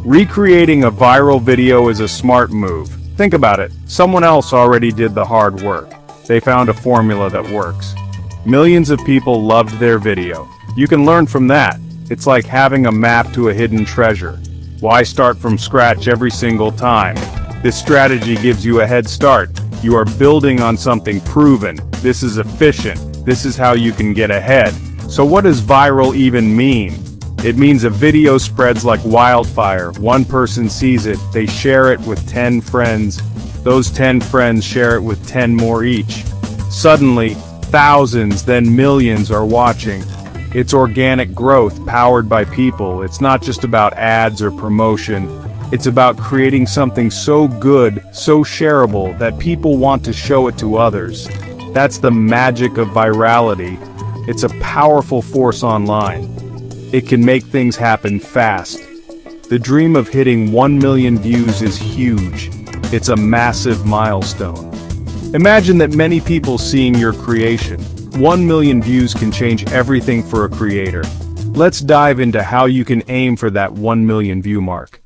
Recreating a viral video is a smart move. Think about it. Someone else already did the hard work. They found a formula that works. Millions of people loved their video. You can learn from that. It's like having a map to a hidden treasure. Why start from scratch every single time? This strategy gives you a head start. You are building on something proven. This is efficient. This is how you can get ahead. So what does viral even mean? It means a video spreads like wildfire. One person sees it, they share it with 10 friends. Those 10 friends share it with 10 more each. Suddenly, thousands, then millions are watching. It's organic growth powered by people. It's not just about ads or promotion. It's about creating something so good, so shareable, that people want to show it to others. That's the magic of virality. It's a powerful force online. It can make things happen fast. The dream of hitting 1 million views is huge. It's a massive milestone. Imagine that many people seeing your creation. 1 million views can change everything for a creator. Let's dive into how you can aim for that 1 million view mark.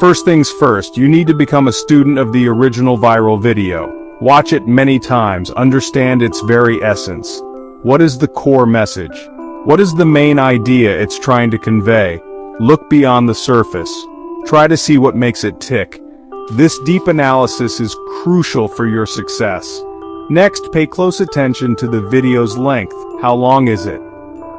First things first, you need to become a student of the original viral video. Watch it many times, understand its very essence. What is the core message? What is the main idea it's trying to convey? Look beyond the surface. Try to see what makes it tick. This deep analysis is crucial for your success. Next, pay close attention to the video's length. How long is it?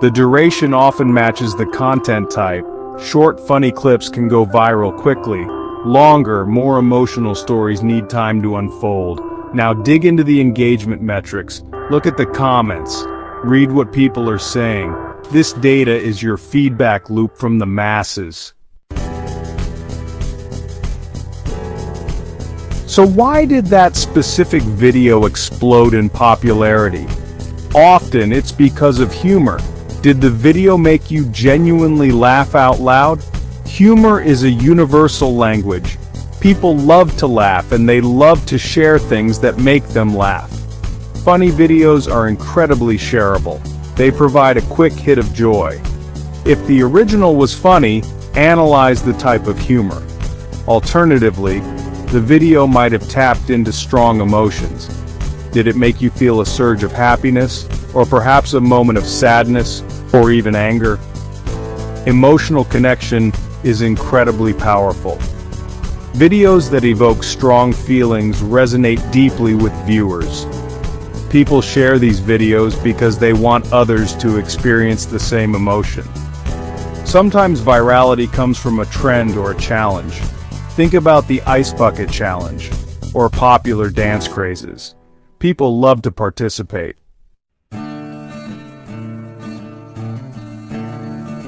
The duration often matches the content type. Short, funny clips can go viral quickly. Longer, more emotional stories need time to unfold. Now dig into the engagement metrics. Look at the comments. Read what people are saying. This data is your feedback loop from the masses. So why did that specific video explode in popularity? Often it's because of humor. Did the video make you genuinely laugh out loud? Humor is a universal language. People love to laugh and they love to share things that make them laugh. Funny videos are incredibly shareable. They provide a quick hit of joy. If the original was funny, analyze the type of humor. Alternatively, the video might have tapped into strong emotions. Did it make you feel a surge of happiness, or perhaps a moment of sadness, or even anger? Emotional connection is incredibly powerful. Videos that evoke strong feelings resonate deeply with viewers. People share these videos because they want others to experience the same emotion. Sometimes virality comes from a trend or a challenge. Think about the Ice Bucket Challenge, or popular dance crazes. People love to participate.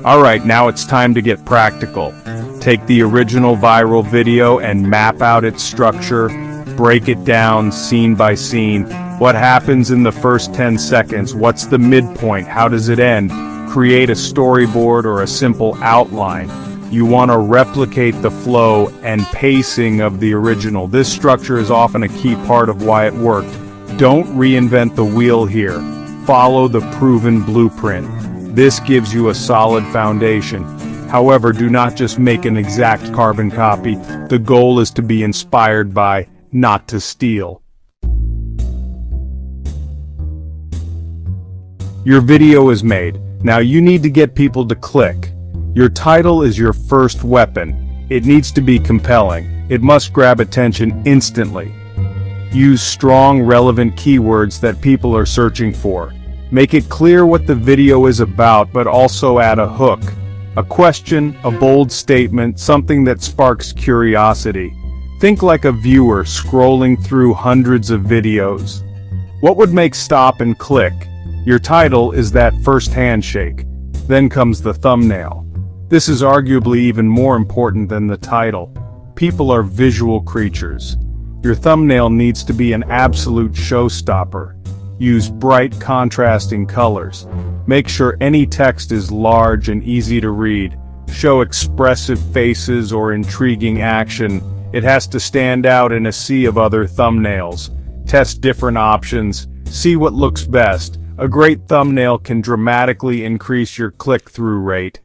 Alright, now it's time to get practical. Take the original viral video and map out its structure. Break it down scene by scene. What happens in the first 10 seconds? What's the midpoint? How does it end? Create a storyboard or a simple outline. You want to replicate the flow and pacing of the original. This structure is often a key part of why it worked. Don't reinvent the wheel here. Follow the proven blueprint. This gives you a solid foundation. However, do not just make an exact carbon copy. The goal is to be inspired by, not to steal. Your video is made. Now you need to get people to click. Your title is your first weapon. It needs to be compelling. It must grab attention instantly. Use strong, relevant keywords that people are searching for. Make it clear what the video is about, but also add a hook. A question, a bold statement, something that sparks curiosity. Think like a viewer scrolling through hundreds of videos. What would make stop and click? Your title is that first handshake. Then comes the thumbnail. This is arguably even more important than the title. People are visual creatures. Your thumbnail needs to be an absolute showstopper. Use bright, contrasting colors. Make sure any text is large and easy to read. Show expressive faces or intriguing action. It has to stand out in a sea of other thumbnails. Test different options. See what looks best. A great thumbnail can dramatically increase your click-through rate.